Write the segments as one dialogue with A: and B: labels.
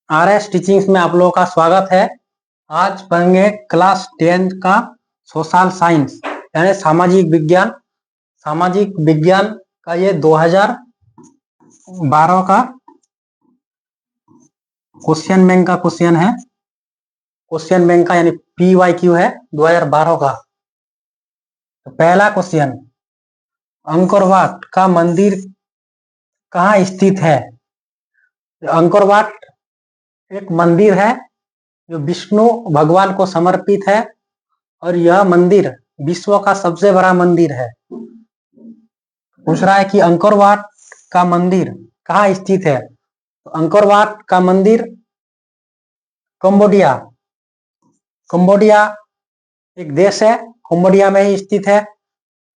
A: RS teachings में आप लोगों का स्वागत है। आज पढ़ेंगे क्लास 10 का सोशल साइंस यानी सामाजिक विज्ञान। सामाजिक विज्ञान का ये 2012 का क्वेश्चन बैंक का क्वेश्चन है। क्वेश्चन बैंक का यानी PYQ है 2012 का। तो पहला क्वेश्चन, अंकोर वाट का मंदिर कहाँ स्थित है? अंकोर वाट एक मंदिर है जो विष्णु भगवान को समर्पित है और यह मंदिर विश्व का सबसे बड़ा मंदिर है। पूछ रहा है कि अंकोर वाट का मंदिर कहाँ स्थित है? तो अंकोर वाट का मंदिर कंबोडिया एक देश है, कंबोडिया में ही स्थित है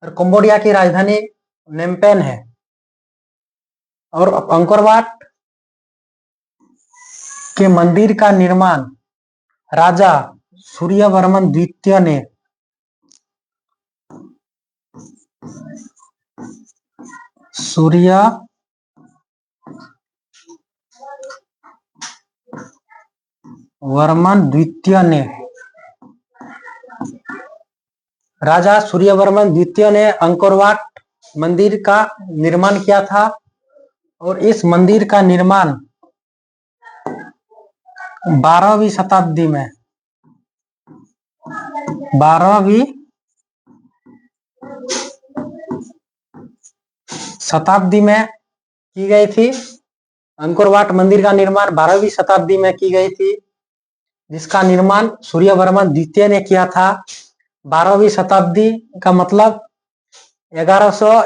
A: और कंबोडिया की राजधानी नेमपेन है। और अंकोर वाट के मंदिर का निर्माण राजा सूर्यवर्मन द्वितीय ने राजा सूर्यवर्मन द्वितीय ने अंकोर वाट मंदिर का निर्माण किया था और इस मंदिर का निर्माण 12वीं शताब्दी में की गई थी। अंकोर वाट मंदिर का निर्माण 12वीं शताब्दी में की गई थी, जिसका निर्माण सूर्यवर्मन द्वितीय ने किया था। 12वीं शताब्दी का मतलब 1100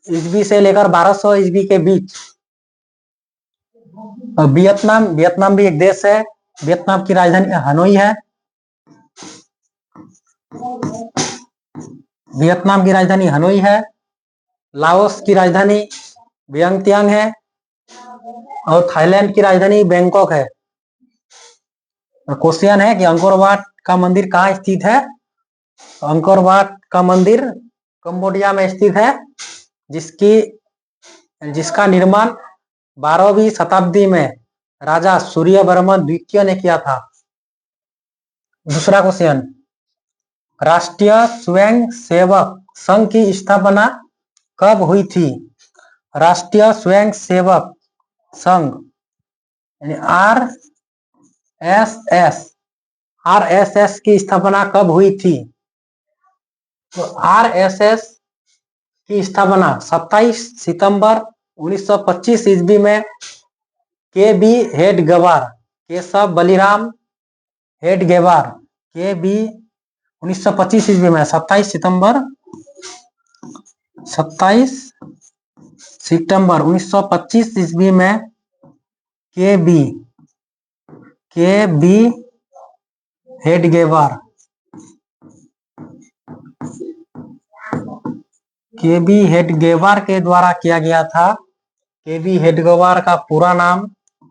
A: ईस्वी से लेकर 1200 ईस्वी के बीच। वियतनाम भी एक देश है। वियतनाम की राजधानी हनोई है। वियतनाम की राजधानी हनोई है। लाओस की राजधानी वियंगटियांग है और थाईलैंड की राजधानी बैंकॉक है। क्वेश्चन है कि अंकोर वाट का मंदिर कहाँ स्थित है? अंकोर वाट का मंदिर कंबोडिया में स्थित है, जिसका निर्माण 12वीं शताब्दी में राजा सूर्यवर्मन द्वितीय ने किया था। दूसरा क्वेश्चन, राष्ट्रीय स्वयंसेवक संघ की स्थापना कब हुई थी? राष्ट्रीय स्वयंसेवक संघ यानी RSS की स्थापना कब हुई थी? तो RSS की स्थापना 27 सितंबर 1925 ईस्वी में KB हेडगेवार, केशव बलिराम हेडगेवार, KB 1925 ईस्वी में 27 सितंबर 1925 ईस्वी में KB हेडगेवार के द्वारा किया गया था। KB हेडगेवार का पूरा नाम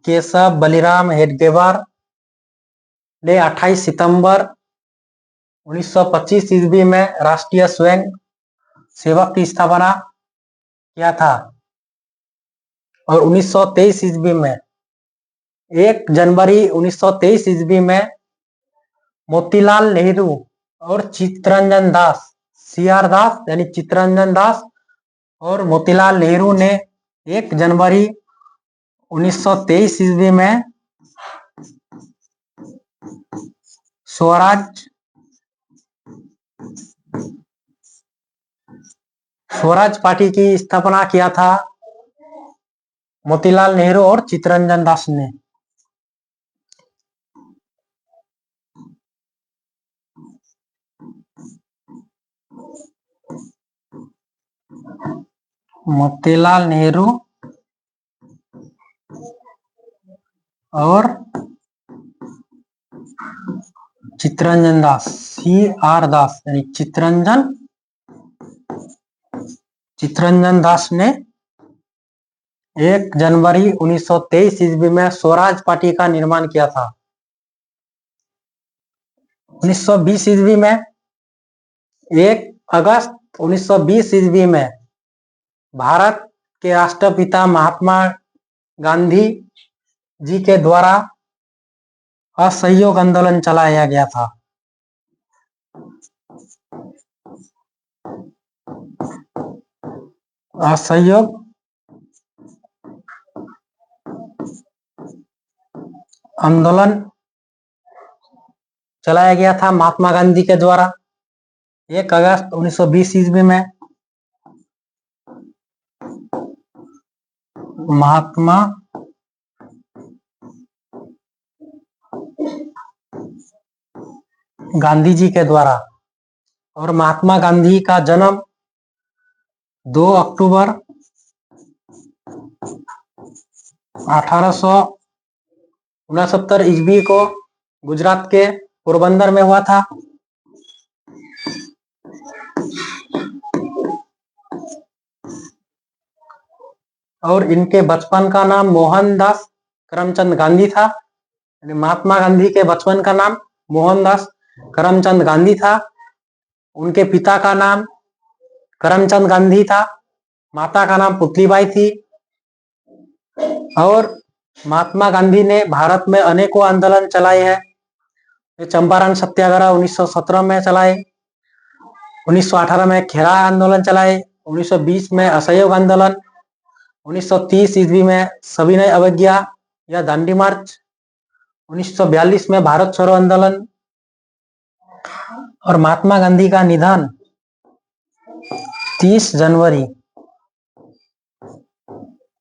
A: केशव बलिराम हेडगेवार ने 28 सितंबर 1925 ईस्वी में राष्ट्रीय स्वयं सेवक की स्थापना किया था और 1923 ईस्वी में 1 जनवरी 1923 ईस्वी में मोतीलाल नेहरू और चित्तरंजन दास, CR दास यानी चित्तरंजन दास और मोतीलाल नेहरू ने 1 जनवरी 1923 ईस्वी में स्वराज पार्टी की स्थापना किया था। मोतीलाल नेहरू और चित्तरंजन दास ने। मोतीलाल नेहरू और चित्तरंजन दास, CR दास यानी चित्तरंजन दास ने 1 जनवरी 1923 ईस्वी में स्वराज पार्टी का निर्माण किया था। 1920 ईस्वी में 1 अगस्त 1920 ईस्वी में भारत के राष्ट्रपिता महात्मा गांधी जी के द्वारा असहयोग आंदोलन चलाया गया था? असहयोग आंदोलन चलाया गया था महात्मा गांधी के द्वारा 1 अगस्त 1920 ईस्वी में। महात्मा गांधी जी के द्वारा। और महात्मा गांधी का जन्म 2 अक्टूबर 1869 ईस्वी को गुजरात के पोरबंदर में हुआ था। और इनके बचपन का नाम मोहनदास करमचंद गांधी था। महात्मा गांधी के बचपन का नाम मोहनदास करमचंद गांधी था। उनके पिता का नाम करमचंद गांधी था। माता का नाम पुतलीबाई थी। और महात्मा गांधी ने भारत में अनेकों आंदोलन चलाए हैं। चंपारण सत्याग्रह 1917 में चलाए, 1918 में खेरा आंदोलन चलाए, 1920 में असहयोग आंदोलन, 1930 ईस्वी में सविनय अवज्ञा या दांडी मार्च, 1942 में भारत छोड़ो आंदोलन। और महात्मा गांधी का निधन 30 जनवरी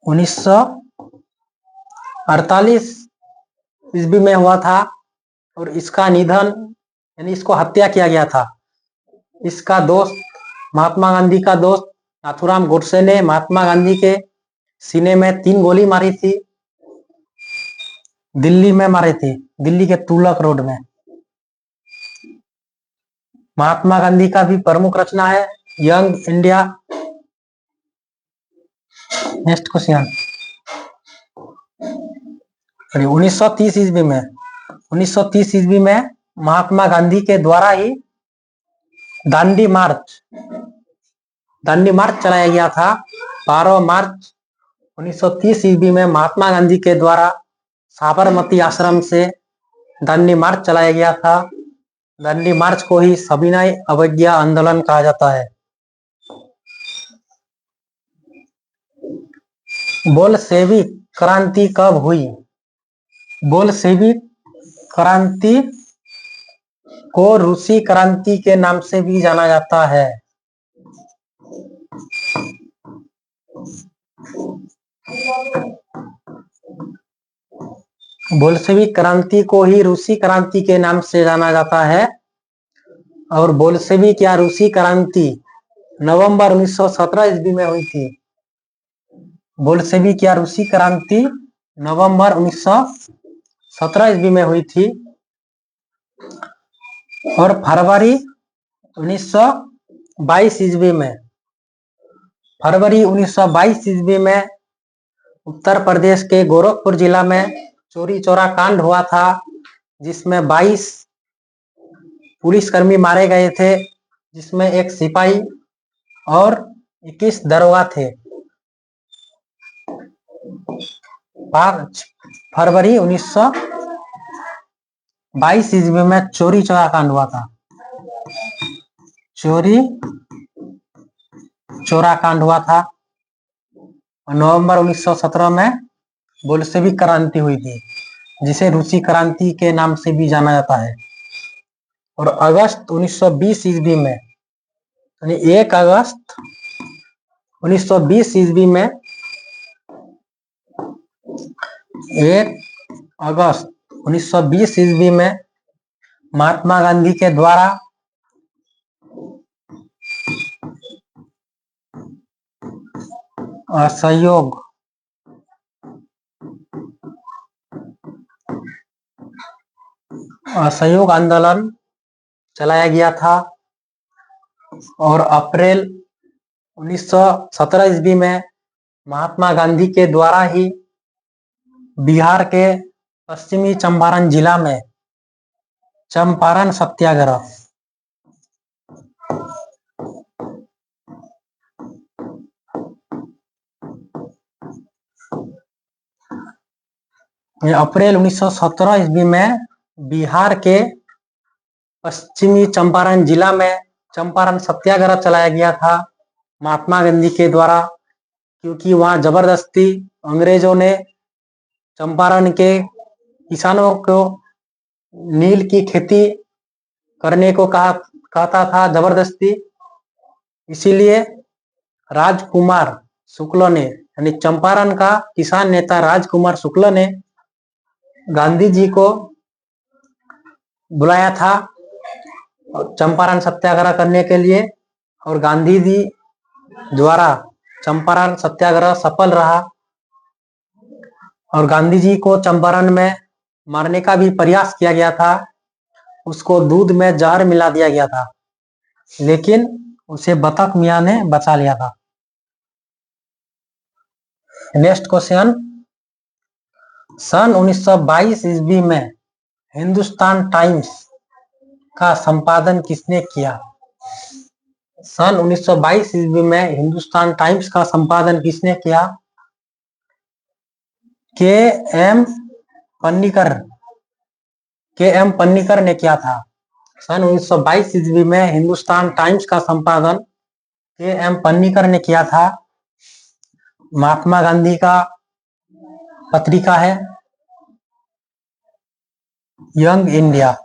A: 1948 ईस्वी में हुआ था। और इसका निधन यानी इसको हत्या किया गया था। इसका दोस्त, महात्मा गांधी का दोस्त नाथूराम गोडसे ने महात्मा गांधी के सीने में 3 गोली मारी थी। दिल्ली में मारे थे, दिल्ली के तुगलक रोड में। महात्मा गांधी का भी प्रमुख रचना है यंग इंडिया। Next question. 1930 ईस्वी में महात्मा गांधी के द्वारा ही दांडी मार्च चलाया गया था। 12 मार्च 1930 ईस्वी में महात्मा गांधी के द्वारा साबरमती आश्रम से दांडी मार्च चलाया गया था। दांडी मार्च को ही सविनय अवज्ञा आंदोलन कहा जाता है। बोल्शेविक क्रांति कब हुई? बोल्शेविक क्रांति को रूसी क्रांति के नाम से भी जाना जाता है। बोल्शेविक क्रांति को ही रूसी क्रांति के नाम से जाना जाता है। और बोल्शेविक या रूसी क्रांति नवंबर 1917 ईस्वी में हुई थी। बोल्शेविक या रूसी क्रांति नवंबर 1917 ईस्वी में हुई थी। और फरवरी 1922 ईस्वी में उत्तर प्रदेश के गोरखपुर जिला में चोरी चौरा कांड हुआ था, जिसमें 22 पुलिसकर्मी मारे गए थे, जिसमें एक सिपाही और 21 दरोगा थे। 5 फरवरी 1922 ईस्वी में चोरी चौरा कांड हुआ था। चोरी चौरा कांड हुआ था। नवंबर 1917 में बोल्शेविक क्रांति हुई थी, जिसे रूसी क्रांति के नाम से भी जाना जाता है। और अगस्त 1920 ईस्वी में, यानी 1 अगस्त 1920 ईस्वी में 1 अगस्त 1920 ईस्वी में महात्मा गांधी के द्वारा असहयोग आंदोलन चलाया गया था। और अप्रैल 1917 ईस्वी में महात्मा गांधी के द्वारा ही बिहार के पश्चिमी चंपारण जिला में चंपारण सत्याग्रह अप्रैल 1917 ईस्वी में बिहार के पश्चिमी चंपारण जिला में चंपारण सत्याग्रह चलाया गया था महात्मा गांधी के द्वारा, क्योंकि वहां जबरदस्ती अंग्रेजों ने चंपारण के किसानों को नील की खेती करने को कहता था जबरदस्ती। इसीलिए राजकुमार शुक्ल ने, यानी चंपारण का किसान नेता राजकुमार शुक्ल ने गांधी जी को बुलाया था चंपारण सत्याग्रह करने के लिए, और गांधी जी द्वारा चंपारण सत्याग्रह सफल रहा और गांधी जी को चंपारण में मारने का भी प्रयास किया गया था। उसको दूध में जहर मिला दिया गया था, लेकिन उसे बतख मियां ने बचा लिया था। नेक्स्ट क्वेश्चन, सन 1922 ईस्वी में हिंदुस्तान टाइम्स का संपादन किसने किया? सन 1922 ईस्वी में हिंदुस्तान टाइम्स का संपादन किसने किया? के एम पन्नीकर ने किया था। सन 1922 ईस्वी में हिंदुस्तान टाइम्स का संपादन के एम पन्नीकर ने किया था। महात्मा गांधी का पत्रिका है यंग इंडिया।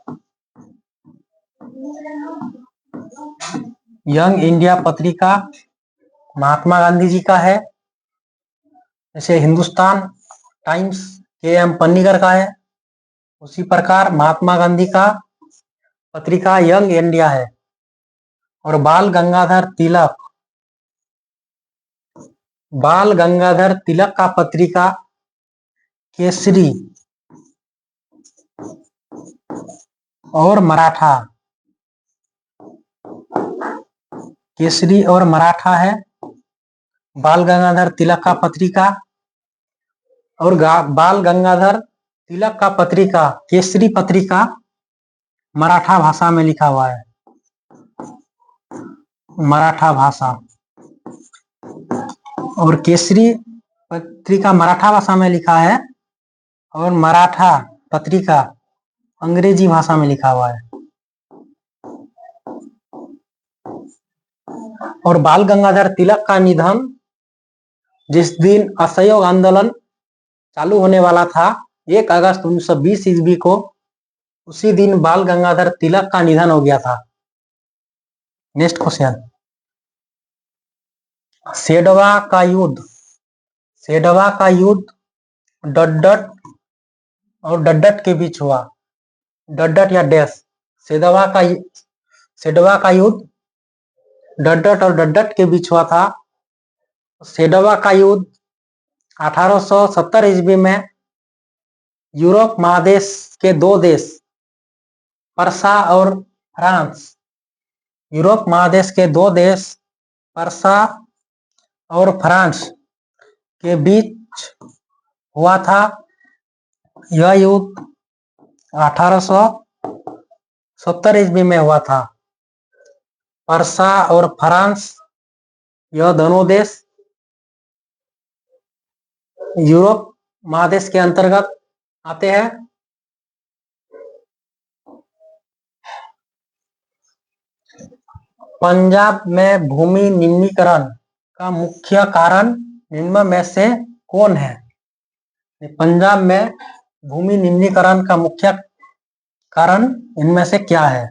A: यंग इंडिया पत्रिका महात्मा गांधी जी का है, जैसे हिंदुस्तान टाइम्स के एम पन्नीकर का है, उसी प्रकार महात्मा गांधी का पत्रिका यंग इंडिया है। और बाल गंगाधर तिलक का पत्रिका केसरी और मराठा है। बाल गंगाधर तिलक का पत्रिका और बाल गंगाधर तिलक का पत्रिका केसरी पत्रिका मराठा भाषा में लिखा हुआ है, मराठा भाषा, और केसरी पत्रिका मराठा भाषा में लिखा है और मराठा पत्रिका अंग्रेजी भाषा में लिखा हुआ है। और बाल गंगाधर तिलक का निधन जिस दिन असहयोग आंदोलन चालू होने वाला था 1 अगस्त 1920 ईस्वी को, उसी दिन बाल गंगाधर तिलक का निधन हो गया था। नेक्स्ट क्वेश्चन, सेडवा का युद्ध डड्डट के बीच हुआ। डड्डट या डैश, सेडवा का युद्ध डड्डट और डड्डट के बीच हुआ था। सेडवा का युद्ध 1870 ईस्वी में यूरोप महादेश के 2 देश पर्सा और फ्रांस, यूरोप महादेश के 2 देश पर्सा और फ्रांस के बीच हुआ था। यह युद्ध 1870 ईस्वी में हुआ था। पर्सा और फ्रांस यह दोनों देश यूरोप महादेश के अंतर्गत आते हैं। पंजाब में भूमि निम्नीकरण का मुख्य कारण निम्न में से कौन है? पंजाब में भूमि निम्नीकरण का मुख्य कारण इनमें से क्या है?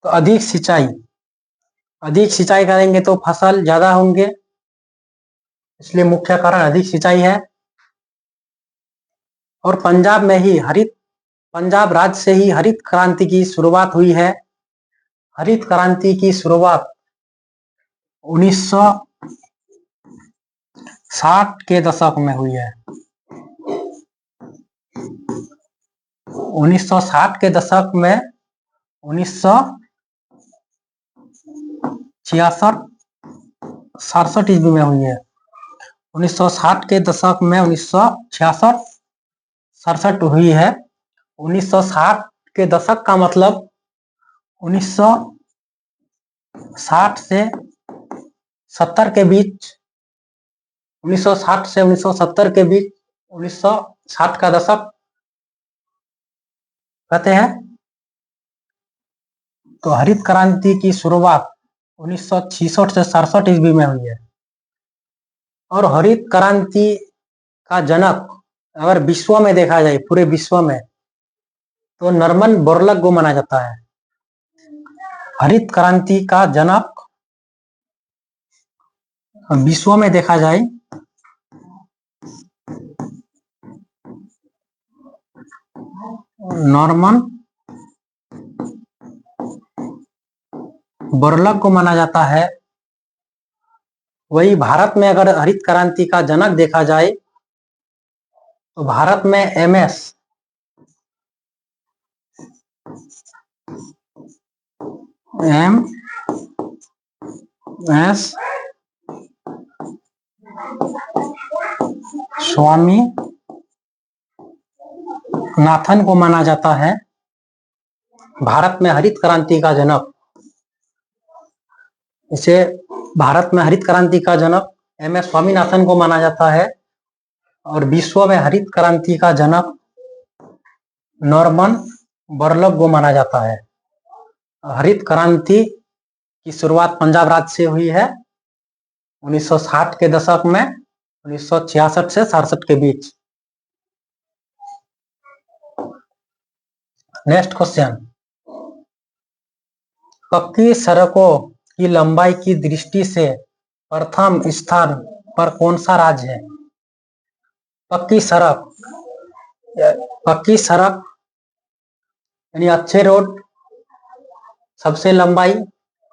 A: तो अधिक सिंचाई करेंगे तो फसल ज्यादा होंगे, इसलिए मुख्य कारण अधिक सिंचाई है। और पंजाब राज्य से ही हरित क्रांति की शुरुआत हुई है। हरित क्रांति की शुरुआत 1960 के दशक में हुई है। 1960 के दशक में 1966 ईस्वी में हुई है। 1960 के दशक में 1966 हुई है। 1960 के दशक का मतलब 1960 से 70 के बीच, 1960 से 1970 के बीच 1960 का दशक कहते हैं। तो हरित क्रांति की शुरुआत 1966 से 67 ईस्वी में हुई है। और हरित क्रांति का जनक अगर विश्व में देखा जाए, पूरे विश्व में, तो नॉर्मन बोरलग को माना जाता है। हरित क्रांति का जनक विश्व में देखा जाए नॉर्मन बोरलग को माना जाता है। वही भारत में अगर हरित क्रांति का जनक देखा जाए तो भारत में एमएस स्वामी नाथन को माना जाता है भारत में हरित क्रांति का जनक। इसे भारत में हरित क्रांति का जनक एमएस स्वामीनाथन को माना जाता है। और विश्व में हरित क्रांति का जनक नॉर्मन बोरलग को माना जाता है। हरित क्रांति की शुरुआत पंजाब राज्य से हुई है 1960 के दशक में, 1966 से 67 के बीच। नेक्स्ट क्वेश्चन, पक्की सड़कों की लंबाई की दृष्टि से प्रथम स्थान पर कौन सा राज्य है? पक्की सड़क यानी अच्छे रोड सबसे लंबाई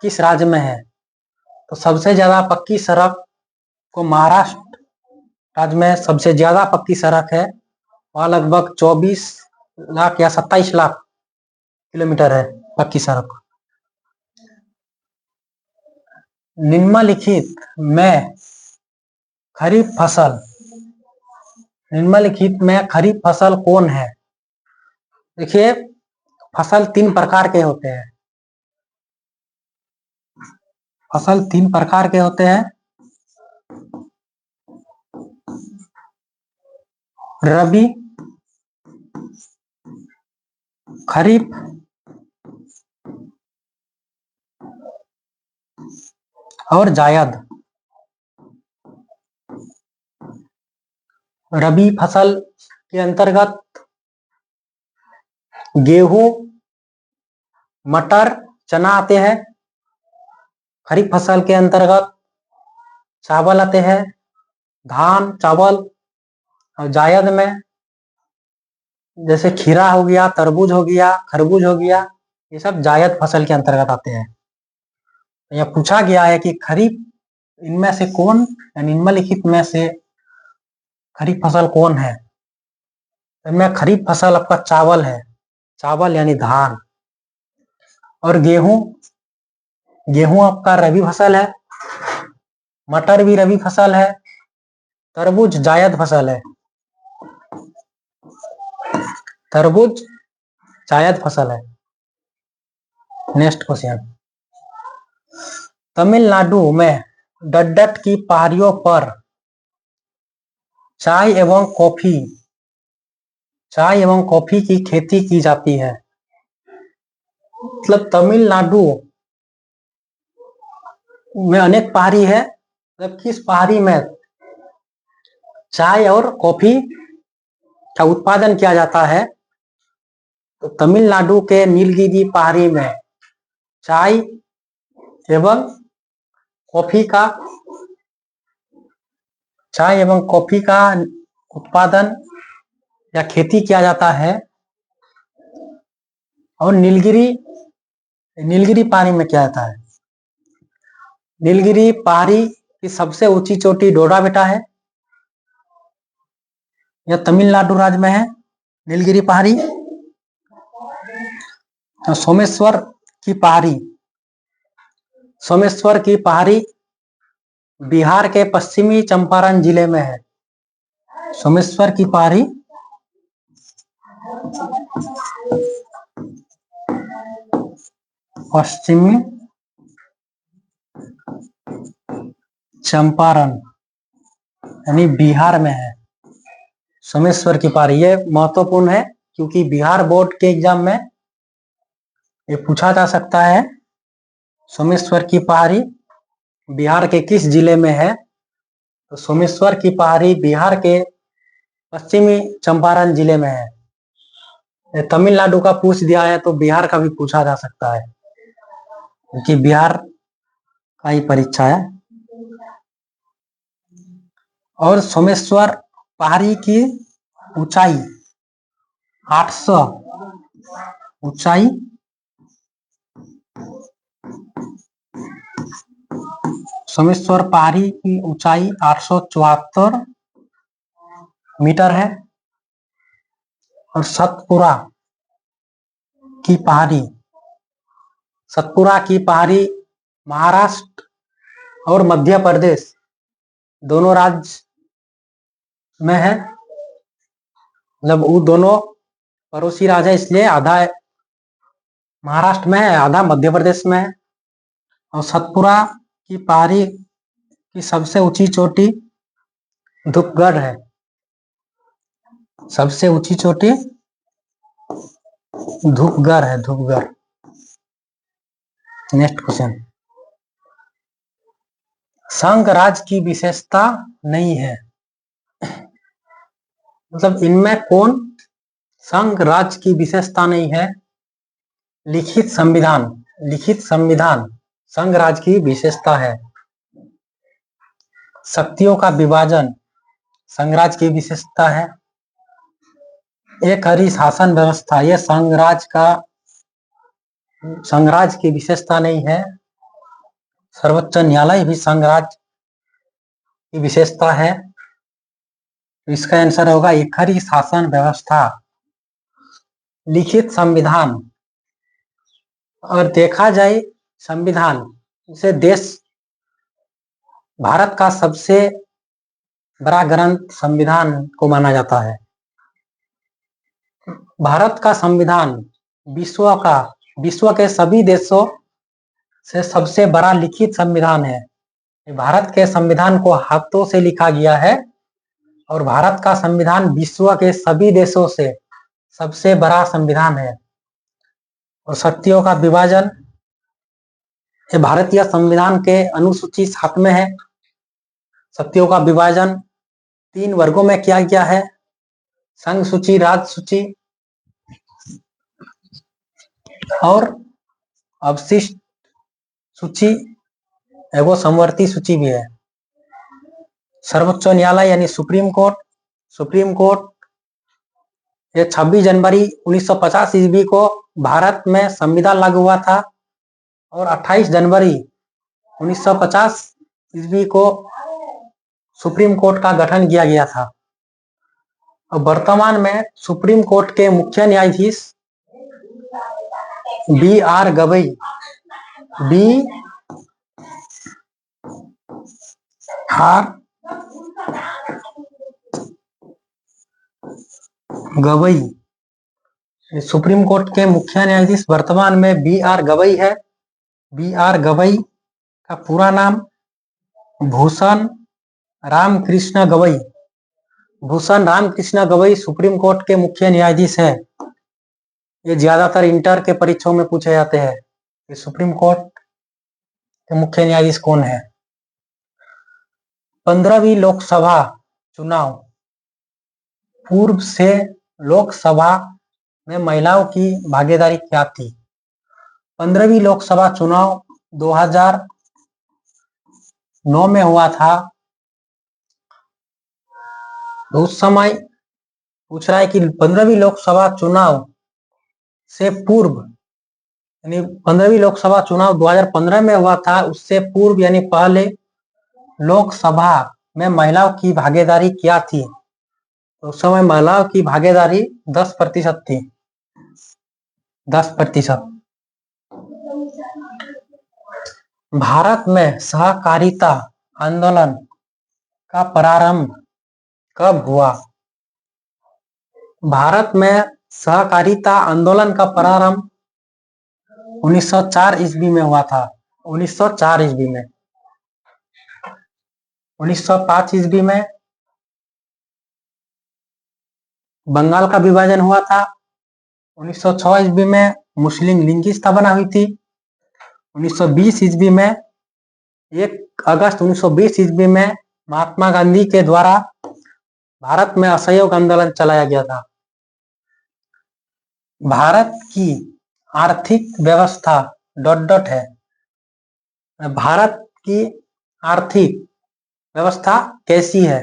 A: किस राज्य में है? तो सबसे ज्यादा पक्की सड़क को महाराष्ट्र राज्य में सबसे ज्यादा पक्की सड़क है, वहां लगभग 24 लाख या 27 लाख किलोमीटर है पक्की सड़क। निम्नलिखित में खरीफ फसल कौन है? देखिए, फसल 3 प्रकार के होते हैं। रबी, खरीफ और जायद। रबी फसल के अंतर्गत गेहूं, मटर, चना आते हैं। खरीफ फसल के अंतर्गत चावल आते हैं, धान, चावल। और जायद में जैसे खीरा हो गया, तरबूज हो गया, खरबूज हो गया, ये सब जायद फसल के अंतर्गत आते हैं। यह पूछा गया है कि खरीफ इनमें से कौन, निम्नलिखित में से खरीफ फसल कौन है? इनमें खरीफ फसल आपका चावल है, चावल यानी धान। और गेहूं आपका रबी फसल है, मटर भी रबी फसल है, तरबूज जायद फसल है। नेक्स्ट क्वेश्चन, तमिलनाडु में डड्डट की पहाड़ियों पर चाय एवं कॉफी की खेती की जाती है। मतलब तमिलनाडु में अनेक पहाड़ी है, मतलब किस पहाड़ी में चाय और कॉफी का उत्पादन किया जाता है? तो तमिलनाडु के नीलगिरी पहाड़ी में चाय एवं कॉफी का उत्पादन या खेती किया जाता है। और नीलगिरी पहाड़ी में क्या जाता है? नीलगिरी पहाड़ी की सबसे ऊंची चोटी डोडा बेटा है, यह तमिलनाडु राज्य में है नीलगिरी पहाड़ी। सोमेश्वर की पहाड़ी बिहार के पश्चिमी चंपारण जिले में है। सोमेश्वर की पहाड़ी पश्चिमी चंपारण यानी बिहार में है सोमेश्वर की पहाड़ी। ये महत्वपूर्ण है, क्योंकि बिहार बोर्ड के एग्जाम में ये पूछा जा सकता है। सोमेश्वर की पहाड़ी बिहार के किस जिले में है? तो सोमेश्वर की पहाड़ी बिहार के पश्चिमी चंपारण जिले में है। तमिलनाडु का पूछ दिया है तो बिहार का भी पूछा जा सकता है, क्योंकि बिहार का ही परीक्षा है। और सोमेश्वर पहाड़ी की ऊंचाई 800 ऊंचाई सोमेश्वर पहाड़ी की ऊंचाई 874 मीटर है। और सतपुरा की पहाड़ी महाराष्ट्र और मध्य प्रदेश दोनों राज्य में है। मतलब वो दोनों पड़ोसी राज्य है, इसलिए आधा महाराष्ट्र में है, आधा मध्य प्रदेश में है। और सतपुरा की पहाड़ी की सबसे ऊंची चोटी धूपगढ़ है। सबसे ऊंची चोटी धूपगढ़ है, धूपगढ़। नेक्स्ट क्वेश्चन, संघ राज्य की विशेषता नहीं है। मतलब इनमें कौन संघ राज्य की विशेषता नहीं है? लिखित संविधान संघ राज्य की विशेषता है। शक्तियों का विभाजन संघ राज्य की विशेषता है। एक हरी शासन व्यवस्था यह संघ राज्य की विशेषता नहीं है। सर्वोच्च न्यायालय भी संघ राज्य की विशेषता है। तो इसका आंसर होगा एक हरी शासन व्यवस्था, लिखित संविधान। और देखा जाए संविधान से देश भारत का सबसे बड़ा ग्रंथ संविधान को माना जाता है। भारत का संविधान विश्व के सभी देशों से सबसे बड़ा लिखित संविधान है। भारत के संविधान को हाथों से लिखा गया है और भारत का संविधान विश्व के सभी देशों से सबसे बड़ा संविधान है। और शक्तियों का विभाजन ये भारतीय संविधान के अनुसूची 7 में है। शक्तियों का विभाजन 3 वर्गों में किया गया है, संघ सूची, राज्य सूची और अवशिष्ट सूची, एवं समवर्ती सूची भी है। सर्वोच्च न्यायालय यानी सुप्रीम कोर्ट ये 26 जनवरी 1950 ईस्वी को भारत में संविधान लागू हुआ था और 28 जनवरी 1950 ईस्वी को सुप्रीम कोर्ट का गठन किया गया था। और वर्तमान में सुप्रीम कोर्ट के मुख्य न्यायाधीश B.R. गवई सुप्रीम कोर्ट के मुख्य न्यायाधीश वर्तमान में B.R. गवई है। B.R. गवई का पूरा नाम भूषण रामकृष्ण गवई सुप्रीम कोर्ट के मुख्य न्यायाधीश है। ये ज्यादातर इंटर के परीक्षाओं में पूछे जाते हैं कि सुप्रीम कोर्ट के मुख्य न्यायाधीश कौन है। 15वीं लोकसभा चुनाव पूर्व से लोकसभा में महिलाओं की भागीदारी क्या थी? 15वीं लोकसभा चुनाव 2009 में हुआ था। उस समय पूछ रहा है कि 15वीं लोकसभा चुनाव से पूर्व यानी 15वीं लोकसभा चुनाव 2015 में हुआ था, उससे पूर्व यानी पहले लोकसभा में महिलाओं की भागीदारी क्या थी? तो उस समय महिलाओं की भागीदारी 10% थी। 10%। भारत में सहकारिता आंदोलन का प्रारंभ कब हुआ? भारत में सहकारिता आंदोलन का प्रारंभ 1904 ईस्वी में हुआ था। 1904 ईस्वी में। 1905 ईस्वी में बंगाल का विभाजन हुआ था 1906 ईस्वी में मुस्लिम लीग की स्थापना हुई थी। 1920 ईस्वी में 1 अगस्त 1920 ईस्वी में महात्मा गांधी के द्वारा भारत में असहयोग आंदोलन चलाया गया था। भारत की आर्थिक व्यवस्था ... है। भारत की आर्थिक व्यवस्था कैसी है?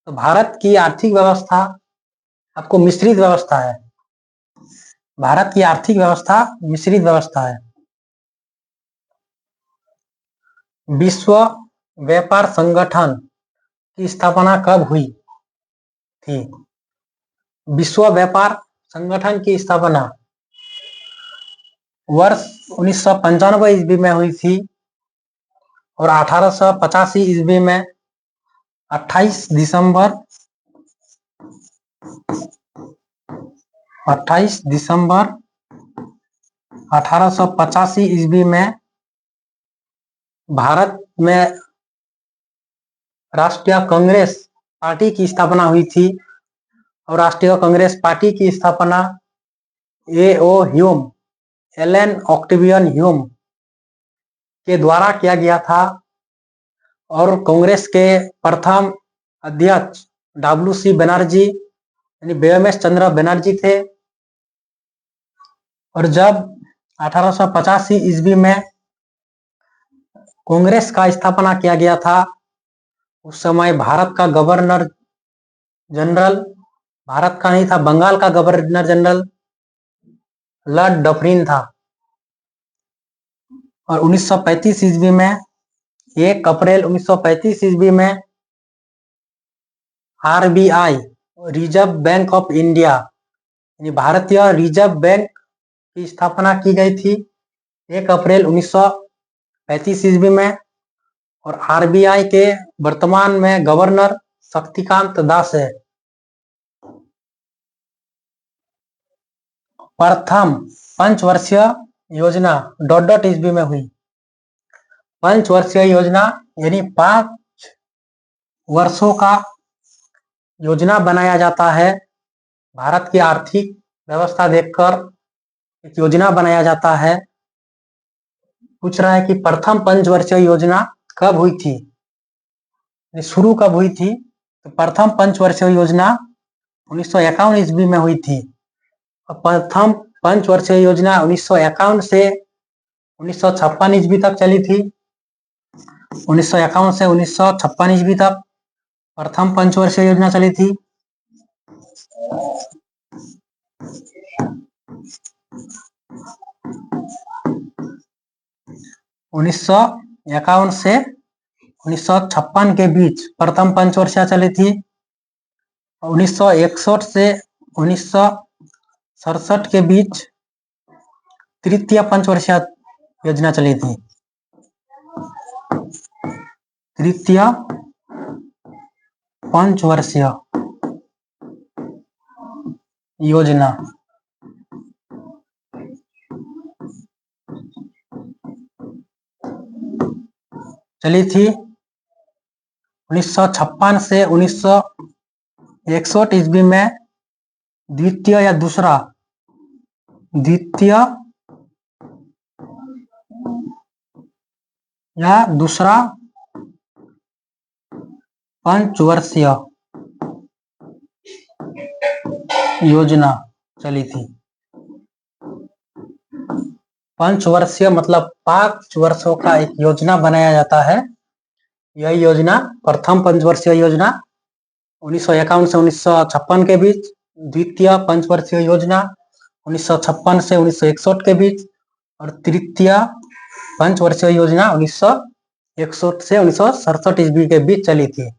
A: तो भारत की आर्थिक व्यवस्था आपको मिश्रित व्यवस्था है। भारत की आर्थिक व्यवस्था मिश्रित व्यवस्था है। विश्व व्यापार संगठन की स्थापना कब हुई थी? विश्व व्यापार संगठन की स्थापना वर्ष 1995 ईस्वी में हुई थी और 1885 ईस्वी में 28 दिसंबर 1885 ईस्वी में भारत में राष्ट्रीय कांग्रेस पार्टी की स्थापना हुई थी और राष्ट्रीय कांग्रेस पार्टी की स्थापना A.O. Hume, Elon Octavian Hume के द्वारा किया गया था और कांग्रेस के प्रथम अध्यक्ष W.C. बनर्जी यानी BMS चंद्र बनर्जी थे। और जब 1885 ईस्वी में कांग्रेस का स्थापना किया गया था उस समय भारत का गवर्नर जनरल, भारत का नहीं था, बंगाल का गवर्नर जनरल लॉर्ड डफरिन था। और 1935 ईस्वी में 1 अप्रैल 1935 ईस्वी में RBI reserve bank of India यानी भारतीय रिजर्व बैंक की स्थापना की गई थी 1 अप्रैल 1935 ईस्वी में। और RBI के वर्तमान में गवर्नर शक्तिकांत दास है। प्रथम पंचवर्षीय योजना ... ईस्वी में हुई। पंचवर्षीय योजना यानी 5 वर्षों का योजना बनाया जाता है। भारत की आर्थिक व्यवस्था देखकर एक योजना बनाया जाता है। पूछ रहा है कि प्रथम पंचवर्षीय योजना कब हुई थी, शुरू कब हुई थी? तो प्रथम पंचवर्षीय योजना 1951 ईस्वी में हुई थी। प्रथम पंचवर्षीय योजना 1951 से 1956 ईस्वी तक चली थी। 1951 से 1956 ईस्वी तक प्रथम पंचवर्षीय योजना चली थी। उन्नीस सौ 51 से 1956 के बीच प्रथम पंचवर्षीय चली थी। 1961 से 1967 के बीच तृतीय पंचवर्षीय योजना चली थी। तृतीय पंचवर्षीय योजना चली थी 1956 से 1961 ईस्वी में द्वितीय या दूसरा पंचवर्षीय योजना चली थी। पंचवर्षीय मतलब 5 वर्षों का एक योजना बनाया जाता है। यह योजना प्रथम पंचवर्षीय योजना 1951 से 1956 के बीच, द्वितीय पंचवर्षीय योजना 1956 से 1961 के बीच और तृतीय पंचवर्षीय योजना 1961 से 1967 ईस्वी के बीच चली थी।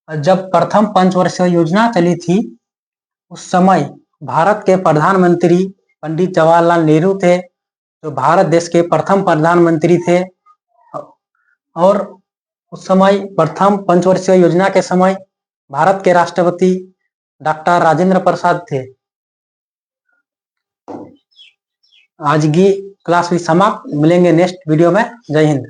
A: और जब प्रथम पंचवर्षीय योजना चली थी उस समय भारत के प्रधानमंत्री पंडित जवाहरलाल नेहरू थे, जो भारत देश के प्रथम प्रधानमंत्री थे। और उस समय प्रथम पंचवर्षीय योजना के समय भारत के राष्ट्रपति डॉक्टर राजेंद्र प्रसाद थे। आज की क्लास भी समाप्त, मिलेंगे नेक्स्ट वीडियो में। जय हिंद।